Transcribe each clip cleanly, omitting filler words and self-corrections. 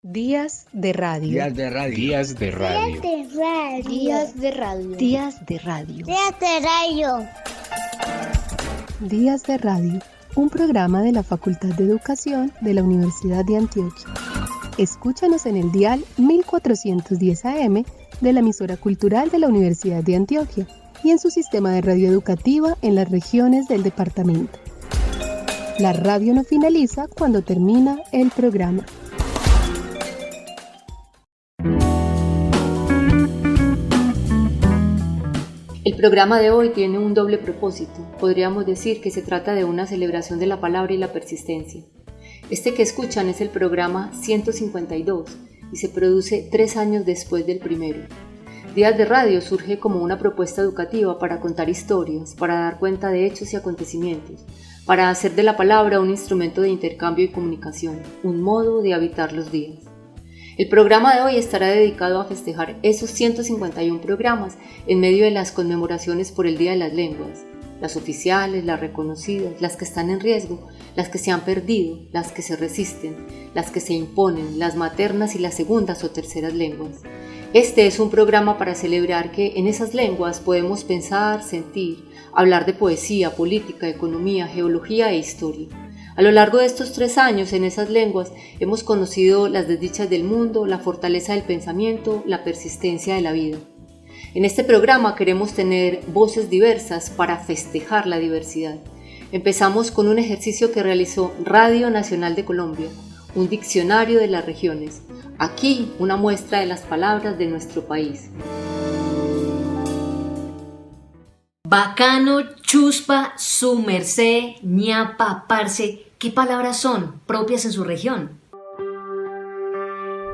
Días de radio. Días de radio. Días de radio. Días de radio. Días de radio. Días de radio. Días de radio. Un programa de la Facultad de Educación de la Universidad de Antioquia. Escúchanos en el dial 1410 AM de la emisora cultural de la Universidad de Antioquia y en su sistema de radio educativa en las regiones del departamento. La radio no finaliza cuando termina el programa. El programa de hoy tiene un doble propósito. Podríamos decir que se trata de una celebración de la palabra y la persistencia. Este que escuchan es el programa 152 y se produce 3 años después del primero. Días de Radio surge como una propuesta educativa para contar historias, para dar cuenta de hechos y acontecimientos, para hacer de la palabra un instrumento de intercambio y comunicación, un modo de habitar los días. El programa de hoy estará dedicado a festejar esos 151 programas en medio de las conmemoraciones por el Día de las Lenguas, las oficiales, las reconocidas, las que están en riesgo, las que se han perdido, las que se resisten, las que se imponen, las maternas y las segundas o terceras lenguas. Este es un programa para celebrar que en esas lenguas podemos pensar, sentir, hablar de poesía, política, economía, geología e historia. A lo largo de estos 3 años en esas lenguas hemos conocido las desdichas del mundo, la fortaleza del pensamiento, la persistencia de la vida. En este programa queremos tener voces diversas para festejar la diversidad. Empezamos con un ejercicio que realizó Radio Nacional de Colombia, un diccionario de las regiones. Aquí una muestra de las palabras de nuestro país. Bacano, chuspa, su merced, ñapa, parce, ¿qué palabras son propias en su región?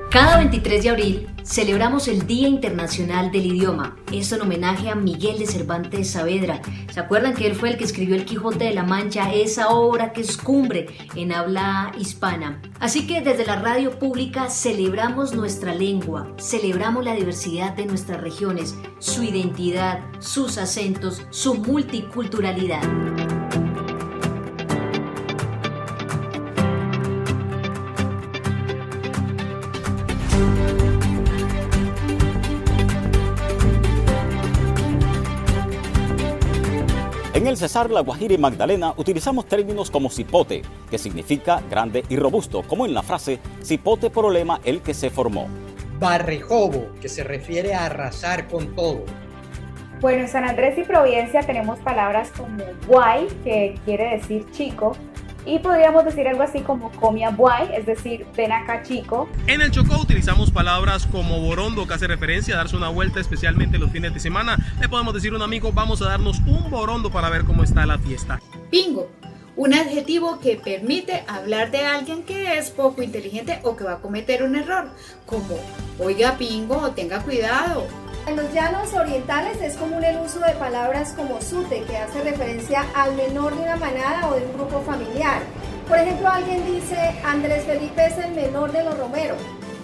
Cada 23 de abril celebramos el Día Internacional del Idioma, esto en homenaje a Miguel de Cervantes Saavedra. ¿Se acuerdan que él fue el que escribió El Quijote de la Mancha, esa obra que es cumbre en habla hispana? Así que desde la radio pública celebramos nuestra lengua, celebramos la diversidad de nuestras regiones, su identidad, sus acentos, su multiculturalidad. En el Cesar, La Guajira y Magdalena utilizamos términos como cipote, que significa grande y robusto, como en la frase cipote problema el que se formó. Barrejobo, que se refiere a arrasar con todo. Bueno, en San Andrés y Providencia tenemos palabras como guay, que quiere decir chico, y podríamos decir algo así como comia buay, es decir, ven acá chico. En el Chocó utilizamos palabras como borondo, que hace referencia a darse una vuelta, especialmente los fines de semana. Le podemos decir a un amigo, vamos a darnos un borondo para ver cómo está la fiesta. Pingo, un adjetivo que permite hablar de alguien que es poco inteligente o que va a cometer un error, como oiga pingo, tenga cuidado. En los llanos orientales es común el uso de palabras como sute, que hace referencia al menor de una manada o de un grupo familiar. Por ejemplo, alguien dice, Andrés Felipe es el menor de los Romero,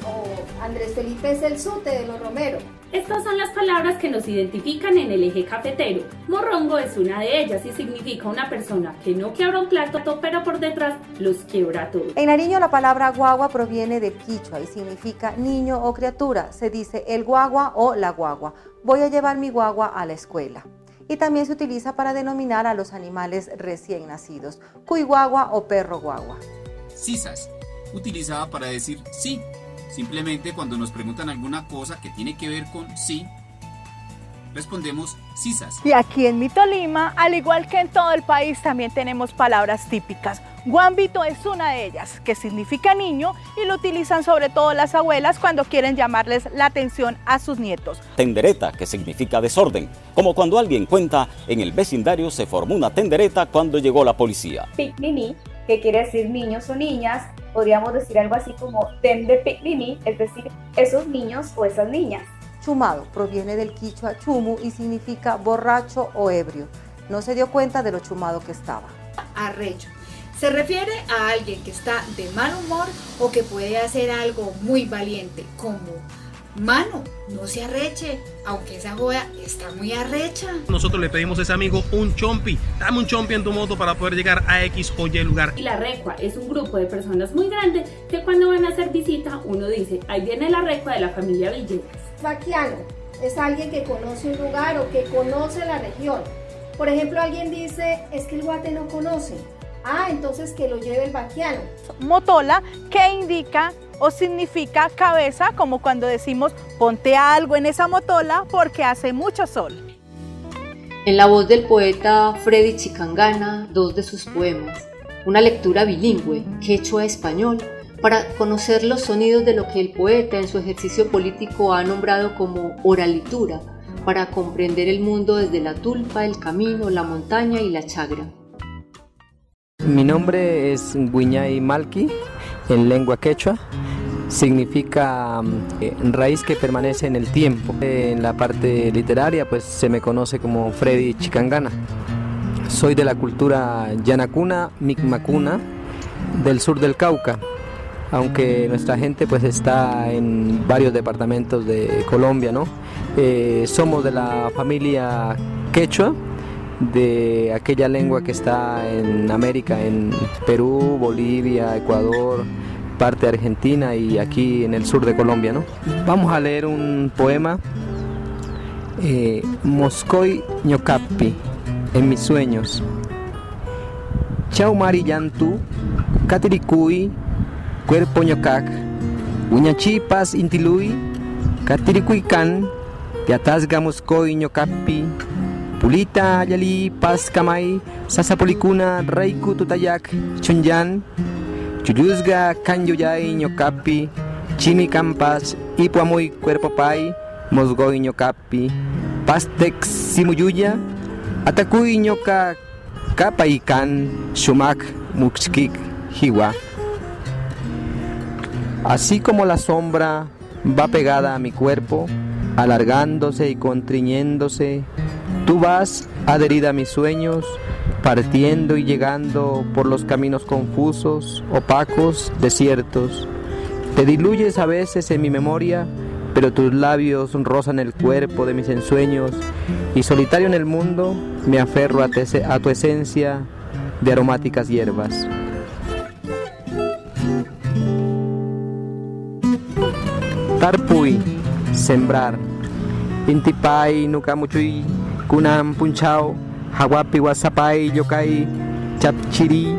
o Andrés Felipe es el sute de los Romero. Estas son las palabras que nos identifican en el eje cafetero. Morrongo es una de ellas y significa una persona que no quiebra un plato, pero por detrás los quiebra todos. En Nariño la palabra guagua proviene del quichua y significa niño o criatura. Se dice el guagua o la guagua. Voy a llevar mi guagua a la escuela. Y también se utiliza para denominar a los animales recién nacidos, cuy guagua o perro guagua. Sisas, utilizada para decir sí. Simplemente cuando nos preguntan alguna cosa que tiene que ver con sí, respondemos sisas. Y aquí en mi Tolima, al igual que en todo el país, también tenemos palabras típicas. Guambito es una de ellas, que significa niño y lo utilizan sobre todo las abuelas cuando quieren llamarles la atención a sus nietos. Tendereta, que significa desorden, como cuando alguien cuenta, en el vecindario se formó una tendereta cuando llegó la policía. Picniní, que quiere decir niños o niñas, podríamos decir algo así como ten de picniní, es decir, esos niños o esas niñas. Chumado proviene del quichua chumu y significa borracho o ebrio. No se dio cuenta de lo chumado que estaba. Arrecho. Se refiere a alguien que está de mal humor o que puede hacer algo muy valiente, como mano, no se arreche, aunque esa joda está muy arrecha. Nosotros le pedimos a ese amigo un chompi. Dame un chompi en tu moto para poder llegar a X o Y lugar. Y la recua es un grupo de personas muy grande que cuando van a hacer visita uno dice, ahí viene la recua de la familia Villegas. Vaquiano es alguien que conoce un lugar o que conoce la región. Por ejemplo, alguien dice, es que el Guate no conoce. Ah, entonces que lo lleve el vaquiano. Motola, que indica o significa cabeza, como cuando decimos ponte algo en esa motola porque hace mucho sol. En la voz del poeta Freddy Chicangana, 2 de sus poemas, una lectura bilingüe, quechua-español, para conocer los sonidos de lo que el poeta en su ejercicio político ha nombrado como oralitura, para comprender el mundo desde la tulpa, el camino, la montaña y la chagra. Mi nombre es Guiñay Malki, en lengua quechua. Significa raíz que permanece en el tiempo. En la parte literaria pues se me conoce como Freddy Chicangana. Soy de la cultura yanacuna, micmacuna, del sur del Cauca, aunque nuestra gente pues está en varios departamentos de Colombia, ¿no? Somos de la familia quechua, de aquella lengua que está en América, en Perú, Bolivia, Ecuador, parte de Argentina y aquí en el sur de Colombia, ¿no? Vamos a leer un poema, Moscoy ñocapi, en mis sueños. Chau mari yantu, katiricui, cuerpo ñocac, uñachipas intilui, katiricuican, yatasga Moscoy ñocapi, pulita yali paskamay, sasapolicuna raiku tutayak, chunyan, Chuyuzga Kanyuyay ñocapi, chimi campas, ipuamuy cuerpo pay, mosgoy ñocapi, pastex simuyuya, atakuy ñoca capaican, shumak muxkik jiwa. Así como la sombra va pegada a mi cuerpo, alargándose y constriñéndose, tú vas adherida a mis sueños, partiendo y llegando por los caminos confusos, opacos, desiertos. Te diluyes a veces en mi memoria, pero tus labios rozan el cuerpo de mis ensueños, y solitario en el mundo me aferro a tu esencia de aromáticas hierbas. Tarpuy, sembrar. Intipay, nukamuchuy, kunam punchao, Hawapi wasapay yokai chapchiri,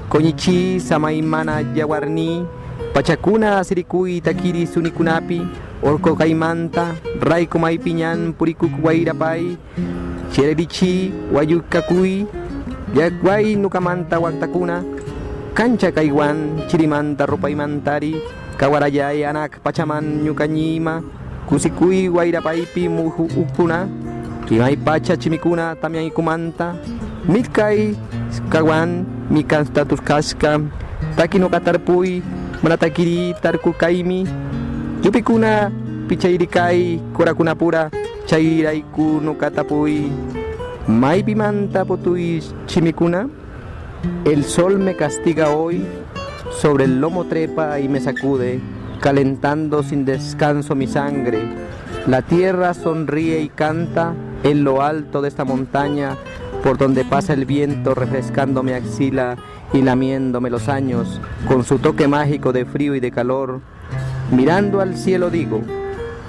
koñichi samaimana yawarni, pachakuna sirikuy takiri sunikunapi, orko kaimanta, raiko maipiñan purikuk wairapay, chirerichi wayukakuy, yakway nukamanta waktakuna, kancha kaiwan chirimanta ropaimantari, kawarayay anak pachaman ñukañima, kusikuy wairapaypi muhu ukuna, Kimay pacha chimikuna también kumanta, mitkay kawan mikan status kaska, taki no katarpuy, manatakiri tarkukaimi, yupikuna pichairikai korakuna pura, chairaiku no katapuy, may pimanta potuy chimikuna. El sol me castiga hoy, sobre el lomo trepa y me sacude, calentando sin descanso mi sangre. La tierra sonríe y canta en lo alto de esta montaña, por donde pasa el viento refrescando mi axila y lamiéndome los años con su toque mágico de frío y de calor. Mirando al cielo digo,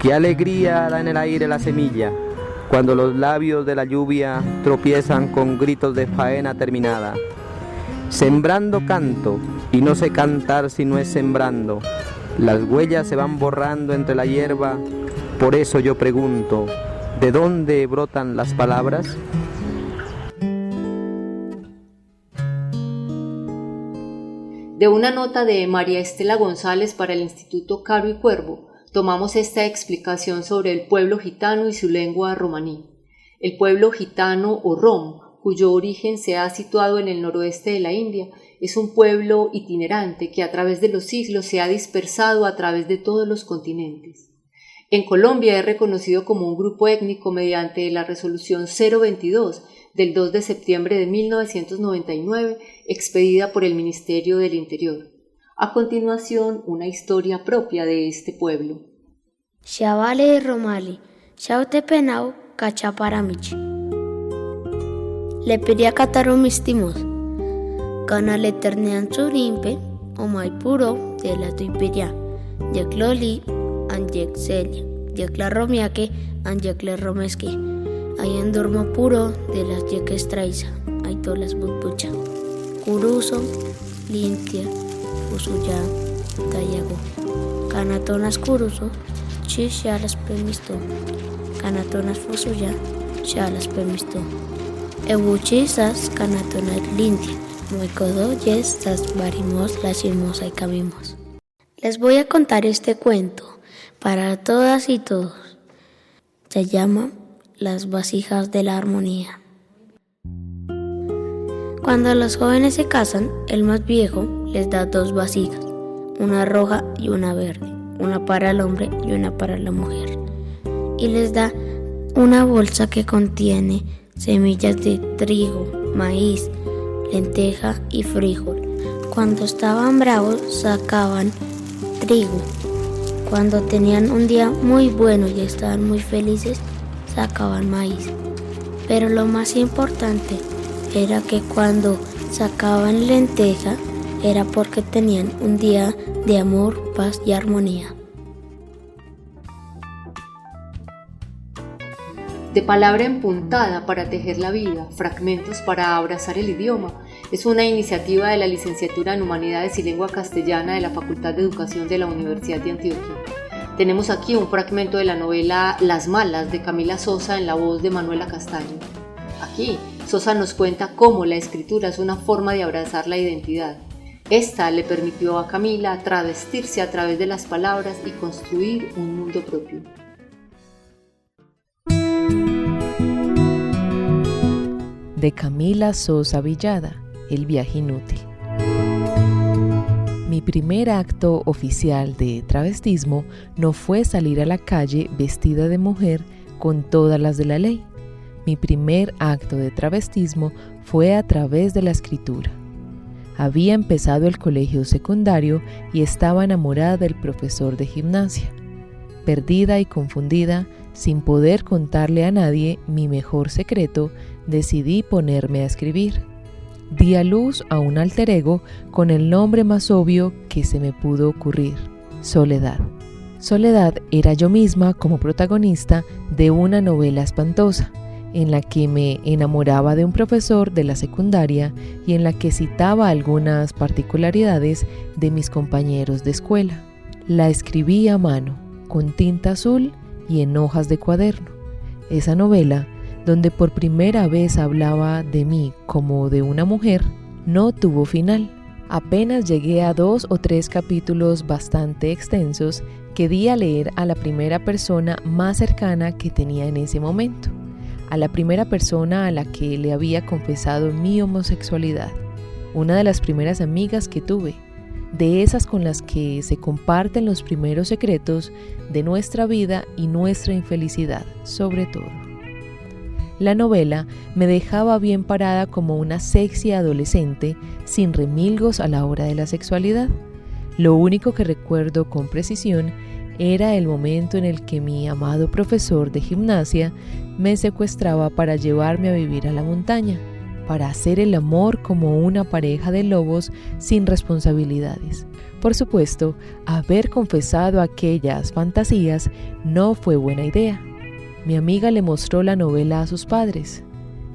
qué alegría da en el aire la semilla, cuando los labios de la lluvia tropiezan con gritos de faena terminada. Sembrando canto, y no sé cantar si no es sembrando. Las huellas se van borrando entre la hierba, por eso yo pregunto, ¿de dónde brotan las palabras? De una nota de María Estela González para el Instituto Caro y Cuervo, tomamos esta explicación sobre el pueblo gitano y su lengua romaní. El pueblo gitano o rom, cuyo origen se ha situado en el noroeste de la India, es un pueblo itinerante que a través de los siglos se ha dispersado a través de todos los continentes. En Colombia es reconocido como un grupo étnico mediante la resolución 022 del 2 de septiembre de 1999, expedida por el Ministerio del Interior. A continuación, una historia propia de este pueblo. Shavale Romali, Shaute Penau, Cachaparamichi. Le pedí a Cataro Mistimos, Canal Eternean Surimpe, o Maipuro, de la Tuiperia, Yecloli, Anjek Celia, Yecla Romiaque, Anjekle Romeski, Ayan Dormo Puro, de las Yeques Traiza, Aitolas Butpucha, Curuso, Lintia, Fusuya, Tayago, Canatonas Curuso, Shalas Pemisto, Canatonas Fusuya, Shalas Pemisto, Ebuchisas, Canatonas Lintia, Moicodoyes, Tas Barimos, Las Irmos y Camimos. Les voy a contar este cuento para todas y todos. Se llama Las vasijas de la armonía. Cuando los jóvenes se casan, el más viejo les da 2 vasijas, una roja y una verde, una para el hombre y una para la mujer. Y les da una bolsa que contiene semillas de trigo, maíz, lenteja y frijol. Cuando estaban bravos sacaban trigo. Cuando tenían un día muy bueno y estaban muy felices, sacaban maíz. Pero lo más importante era que cuando sacaban lenteja era porque tenían un día de amor, paz y armonía. De palabra empuntada para tejer la vida, fragmentos para abrazar el idioma, es una iniciativa de la Licenciatura en Humanidades y Lengua Castellana de la Facultad de Educación de la Universidad de Antioquia. Tenemos aquí un fragmento de la novela Las Malas de Camila Sosa en la voz de Manuela Castaño. Aquí, Sosa nos cuenta cómo la escritura es una forma de abrazar la identidad. Esta le permitió a Camila travestirse a través de las palabras y construir un mundo propio. De Camila Sosa Villada, El viaje inútil. Mi primer acto oficial de travestismo no fue salir a la calle vestida de mujer con todas las de la ley. Mi primer acto de travestismo fue a través de la escritura. Había empezado el colegio secundario y estaba enamorada del profesor de gimnasia. Perdida y confundida, sin poder contarle a nadie mi mejor secreto, decidí ponerme a escribir. Di a luz a un alter ego con el nombre más obvio que se me pudo ocurrir, Soledad. Soledad era yo misma como protagonista de una novela espantosa, en la que me enamoraba de un profesor de la secundaria y en la que citaba algunas particularidades de mis compañeros de escuela. La escribí a mano, con tinta azul y en hojas de cuaderno. Esa novela, donde por primera vez hablaba de mí como de una mujer, no tuvo final. Apenas llegué a 2 o 3 capítulos bastante extensos que di a leer a la primera persona más cercana que tenía en ese momento, a la primera persona a la que le había confesado mi homosexualidad, una de las primeras amigas que tuve, de esas con las que se comparten los primeros secretos de nuestra vida y nuestra infelicidad, sobre todo. La novela me dejaba bien parada como una sexy adolescente sin remilgos a la hora de la sexualidad. Lo único que recuerdo con precisión era el momento en el que mi amado profesor de gimnasia me secuestraba para llevarme a vivir a la montaña, para hacer el amor como una pareja de lobos sin responsabilidades. Por supuesto, haber confesado aquellas fantasías no fue buena idea. Mi amiga le mostró la novela a sus padres.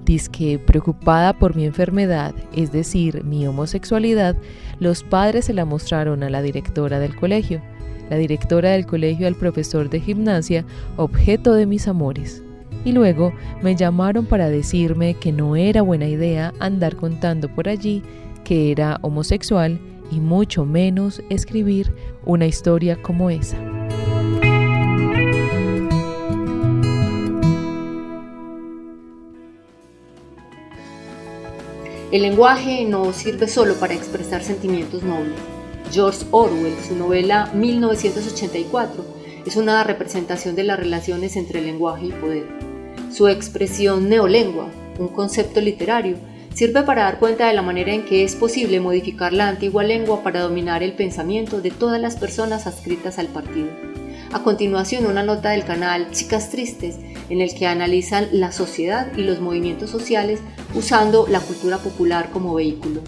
Dizque preocupada por mi enfermedad, es decir, mi homosexualidad, los padres se la mostraron a la directora del colegio. La directora del colegio al profesor de gimnasia, objeto de mis amores. Y luego me llamaron para decirme que no era buena idea andar contando por allí que era homosexual y mucho menos escribir una historia como esa. El lenguaje no sirve solo para expresar sentimientos nobles. George Orwell, su novela 1984, es una representación de las relaciones entre el lenguaje y poder. Su expresión neolengua, un concepto literario, sirve para dar cuenta de la manera en que es posible modificar la antigua lengua para dominar el pensamiento de todas las personas adscritas al partido. A continuación, una nota del canal Chicas Tristes, en el que analizan la sociedad y los movimientos sociales usando la cultura popular como vehículo.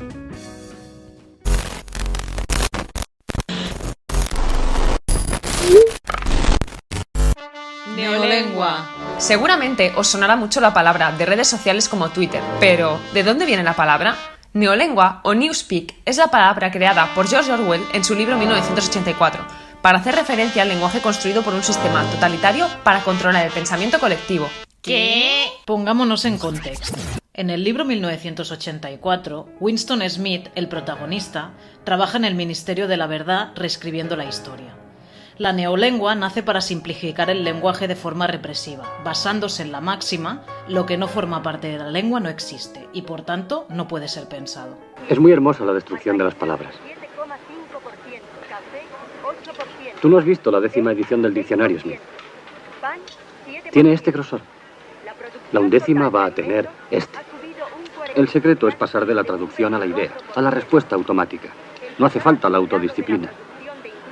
Neolengua. Seguramente os sonará mucho la palabra de redes sociales como Twitter, pero ¿de dónde viene la palabra? Neolengua o Newspeak es la palabra creada por George Orwell en su libro 1984, para hacer referencia al lenguaje construido por un sistema totalitario para controlar el pensamiento colectivo. ¿Qué? Pongámonos en contexto. En el libro 1984, Winston Smith, el protagonista, trabaja en el Ministerio de la Verdad reescribiendo la historia. La neolengua nace para simplificar el lenguaje de forma represiva, basándose en la máxima, lo que no forma parte de la lengua no existe y por tanto no puede ser pensado. Es muy hermosa la destrucción de las palabras. Tú no has visto la 10ª edición del diccionario, Smith. Tiene este grosor. La 11ª va a tener este. El secreto es pasar de la traducción a la idea, a la respuesta automática. No hace falta la autodisciplina.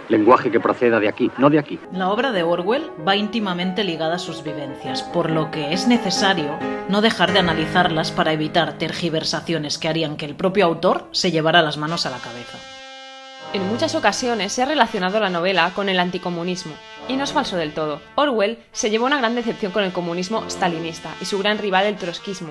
Lenguaje que proceda de aquí, no de aquí. La obra de Orwell va íntimamente ligada a sus vivencias, por lo que es necesario no dejar de analizarlas para evitar tergiversaciones que harían que el propio autor se llevara las manos a la cabeza. En muchas ocasiones se ha relacionado la novela con el anticomunismo, y no es falso del todo. Orwell se llevó una gran decepción con el comunismo stalinista y su gran rival el trotskismo,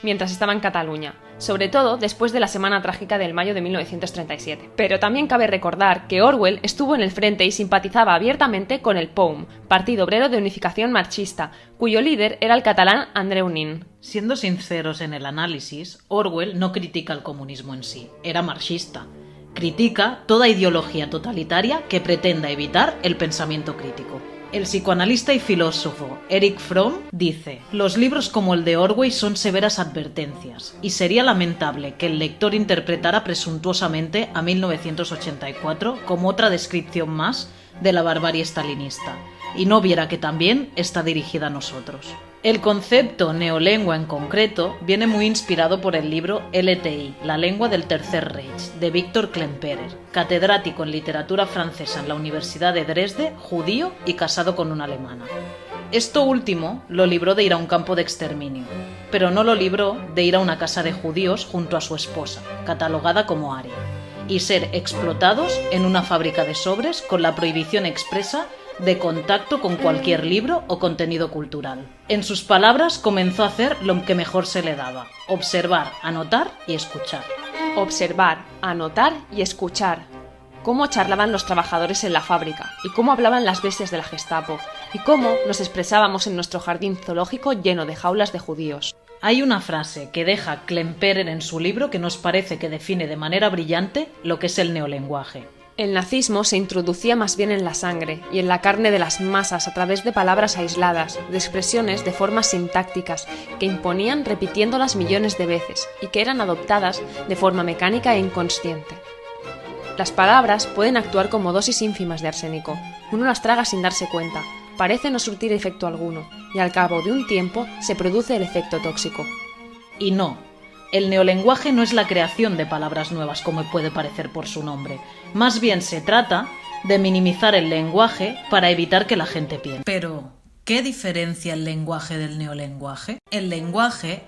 mientras estaba en Cataluña, sobre todo después de la Semana Trágica del mayo de 1937. Pero también cabe recordar que Orwell estuvo en el frente y simpatizaba abiertamente con el POUM, Partido Obrero de Unificación Marxista, cuyo líder era el catalán Andreu Nin. Siendo sinceros en el análisis, Orwell no critica el comunismo en sí, era marxista. Critica toda ideología totalitaria que pretenda evitar el pensamiento crítico. El psicoanalista y filósofo Erich Fromm dice: los libros como el de Orwell son severas advertencias, y sería lamentable que el lector interpretara presuntuosamente a 1984 como otra descripción más de la barbarie stalinista, y no viera que también está dirigida a nosotros. El concepto neolengua en concreto viene muy inspirado por el libro LTI, la lengua del Tercer Reich, de Víctor Klemperer, catedrático en literatura francesa en la Universidad de Dresde, judío y casado con una alemana. Esto último lo libró de ir a un campo de exterminio, pero no lo libró de ir a una casa de judíos junto a su esposa, catalogada como aria, y ser explotados en una fábrica de sobres con la prohibición expresa de contacto con cualquier libro o contenido cultural. En sus palabras, comenzó a hacer lo que mejor se le daba: observar, anotar y escuchar. Observar, anotar y escuchar. Cómo charlaban los trabajadores en la fábrica, y cómo hablaban las bestias de la Gestapo, y cómo nos expresábamos en nuestro jardín zoológico lleno de jaulas de judíos. Hay una frase que deja Klemperer en su libro que nos parece que define de manera brillante lo que es el neolenguaje. El nazismo se introducía más bien en la sangre y en la carne de las masas a través de palabras aisladas, de expresiones de formas sintácticas que imponían repitiéndolas millones de veces y que eran adoptadas de forma mecánica e inconsciente. Las palabras pueden actuar como dosis ínfimas de arsénico. Uno las traga sin darse cuenta, parece no surtir efecto alguno y al cabo de un tiempo se produce el efecto tóxico. Y no. El neolenguaje no es la creación de palabras nuevas como puede parecer por su nombre. Más bien se trata de minimizar el lenguaje para evitar que la gente piense. Pero, ¿qué diferencia el lenguaje del neolenguaje? El lenguaje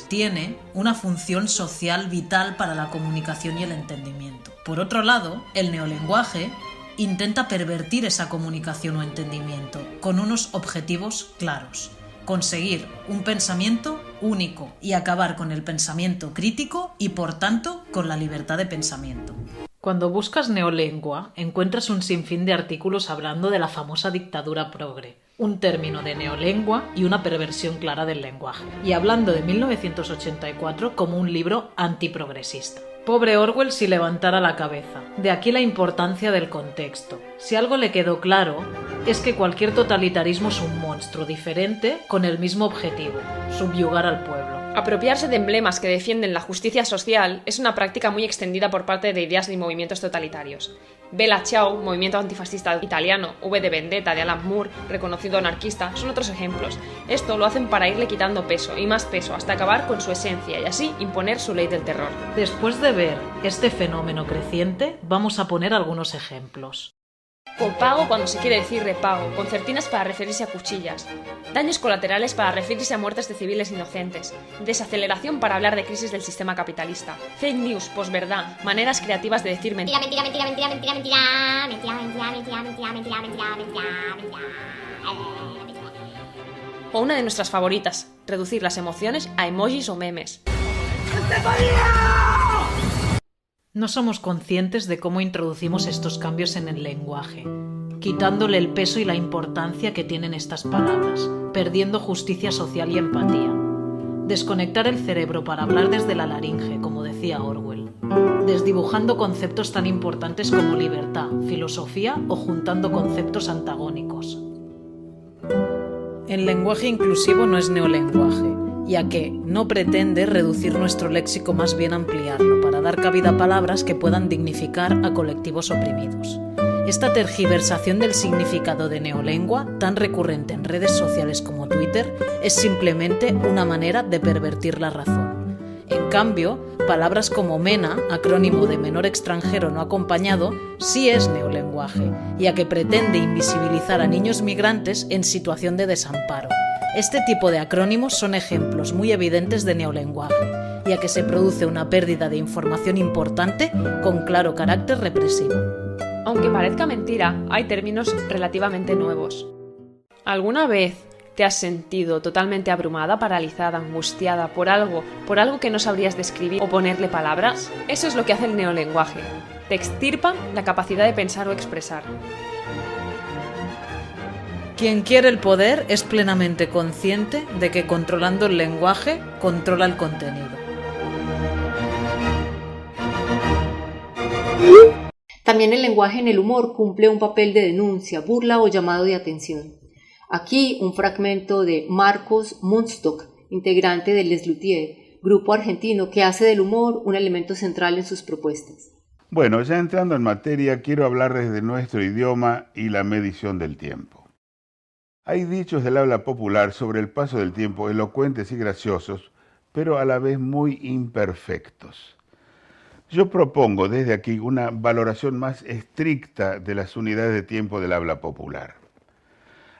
tiene una función social vital para la comunicación y el entendimiento. Por otro lado, el neolenguaje intenta pervertir esa comunicación o entendimiento con unos objetivos claros: conseguir un pensamiento único y acabar con el pensamiento crítico y, por tanto, con la libertad de pensamiento. Cuando buscas neolengua, encuentras un sinfín de artículos hablando de la famosa dictadura progre, un término de neolengua y una perversión clara del lenguaje, y hablando de 1984 como un libro antiprogresista. Pobre Orwell si levantara la cabeza. De aquí la importancia del contexto. Si algo le quedó claro, es que cualquier totalitarismo es un monstruo diferente con el mismo objetivo: subyugar al pueblo. Apropiarse de emblemas que defienden la justicia social es una práctica muy extendida por parte de ideas y movimientos totalitarios. Bella Ciao, movimiento antifascista italiano, V de Vendetta de Alan Moore, reconocido anarquista, son otros ejemplos. Esto lo hacen para irle quitando peso y más peso hasta acabar con su esencia y así imponer su ley del terror. Después de ver este fenómeno creciente, vamos a poner algunos ejemplos. Copago cuando se quiere decir repago, concertinas para referirse a cuchillas, daños colaterales para referirse a muertes de civiles inocentes, desaceleración para hablar de crisis del sistema capitalista, fake news, posverdad, maneras creativas de decir mentira. O una de nuestras favoritas, reducir las emociones a emojis o memes. No somos conscientes de cómo introducimos estos cambios en el lenguaje, quitándole el peso y la importancia que tienen estas palabras, perdiendo justicia social y empatía. Desconectar el cerebro para hablar desde la laringe, como decía Orwell, desdibujando conceptos tan importantes como libertad, filosofía o juntando conceptos antagónicos. El lenguaje inclusivo no es neolenguaje, ya que no pretende reducir nuestro léxico, más bien ampliarlo, para dar cabida a palabras que puedan dignificar a colectivos oprimidos. Esta tergiversación del significado de neolengua, tan recurrente en redes sociales como Twitter, es simplemente una manera de pervertir la razón. En cambio, palabras como MENA, acrónimo de menor extranjero no acompañado, sí es neolenguaje, ya que pretende invisibilizar a niños migrantes en situación de desamparo. Este tipo de acrónimos son ejemplos muy evidentes de neolenguaje, ya que se produce una pérdida de información importante con claro carácter represivo. Aunque parezca mentira, hay términos relativamente nuevos. ¿Alguna vez te has sentido totalmente abrumada, paralizada, angustiada por algo que no sabrías describir o ponerle palabras? Eso es lo que hace el neolenguaje. Te extirpa la capacidad de pensar o expresar. Quien quiere el poder es plenamente consciente de que controlando el lenguaje, controla el contenido. También el lenguaje en el humor cumple un papel de denuncia, burla o llamado de atención. Aquí un fragmento de Marcos Munstock, integrante del Les Luthiers, grupo argentino que hace del humor un elemento central en sus propuestas. Bueno, ya entrando en materia, quiero hablarles de nuestro idioma y la medición del tiempo. Hay dichos del habla popular sobre el paso del tiempo elocuentes y graciosos, pero a la vez muy imperfectos. Yo propongo desde aquí una valoración más estricta de las unidades de tiempo del habla popular.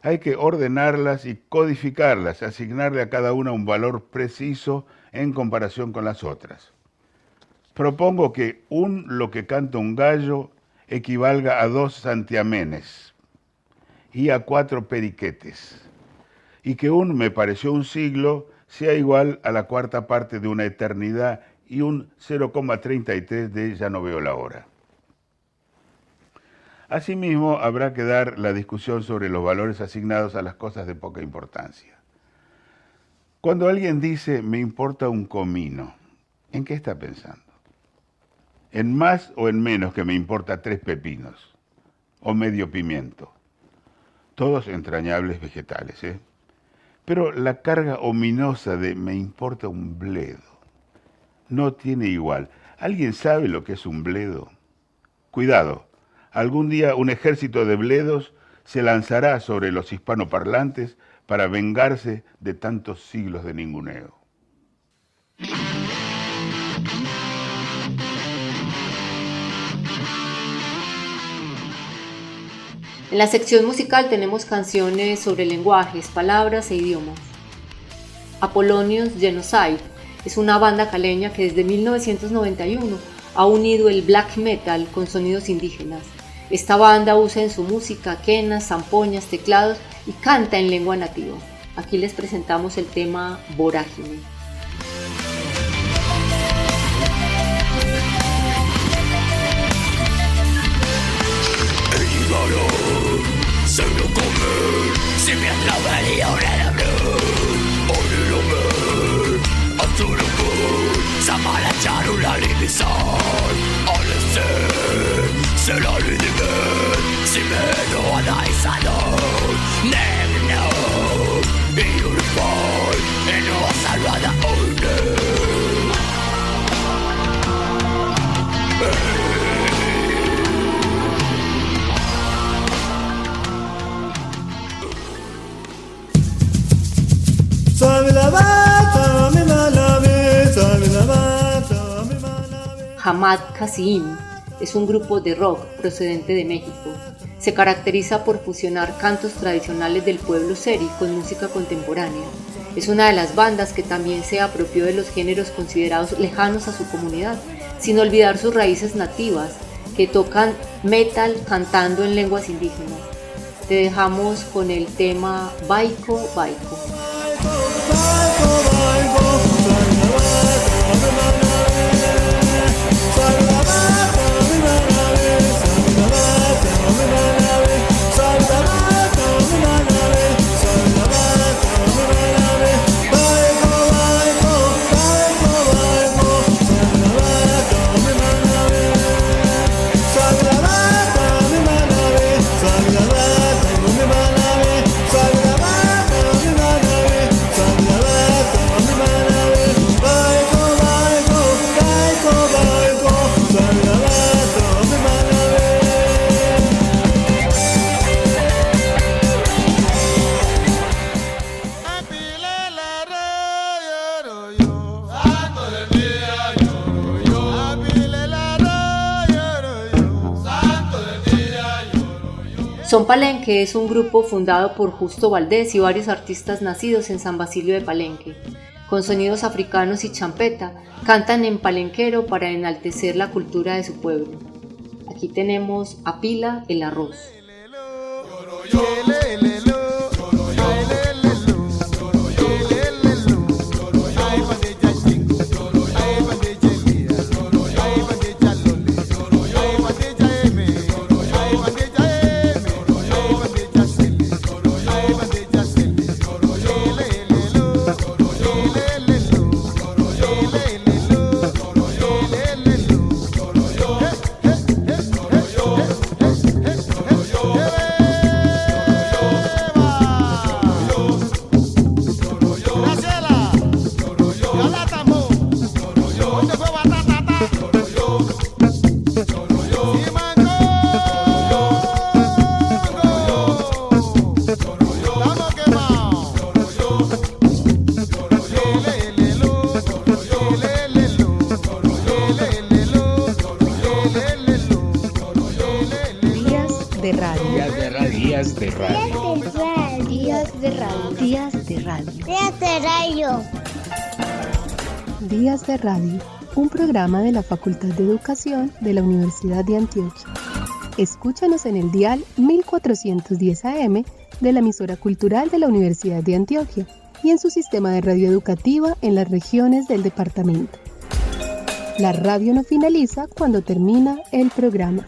Hay que ordenarlas y codificarlas, asignarle a cada una un valor preciso en comparación con las otras. Propongo que lo que canta un gallo equivalga a 2 santiamenes y a 4 periquetes, y que me pareció un siglo sea igual a la 4ª parte de una eternidad y un 0,33 de ya no veo la hora. Asimismo, habrá que dar la discusión sobre los valores asignados a las cosas de poca importancia. Cuando alguien dice, me importa un comino, ¿en qué está pensando? ¿En más o en menos que me importa 3 pepinos? ¿O medio pimiento? Todos entrañables vegetales, ¿eh? Pero la carga ominosa de me importa un bledo no tiene igual. ¿Alguien sabe lo que es un bledo? Cuidado, algún día un ejército de bledos se lanzará sobre los hispanoparlantes para vengarse de tantos siglos de ninguneo. En la sección musical tenemos canciones sobre lenguajes, palabras e idiomas. Apolonios Genocide es una banda caleña que desde 1991 ha unido el black metal con sonidos indígenas. Esta banda usa en su música quenas, zampoñas, teclados y canta en lengua nativa. Aquí les presentamos el tema Vorágine. Se lo come, se me atrapa y ahora la blue. Ole lo me, a tu loco, samala charula libizar. Ole se la lidime, si me lo anaizado. Never know, beautiful, y no va salvada one. Hamad Kasim es un grupo de rock procedente de México. Se caracteriza por fusionar cantos tradicionales del pueblo seri con música contemporánea. Es una de las bandas que también se apropió de los géneros considerados lejanos a su comunidad, sin olvidar sus raíces nativas, que tocan metal cantando en lenguas indígenas. Te dejamos con el tema Baiko Baiko. Son Palenque es un grupo fundado por Justo Valdés y varios artistas nacidos en San Basilio de Palenque. Con sonidos africanos y champeta, cantan en palenquero para enaltecer la cultura de su pueblo. Aquí tenemos a Pila el arroz. Días de Radio, un programa de la Facultad de Educación de la Universidad de Antioquia. Escúchanos en el dial 1410 AM de la emisora cultural de la Universidad de Antioquia y en su sistema de radio educativa en las regiones del departamento. La radio no finaliza cuando termina el programa.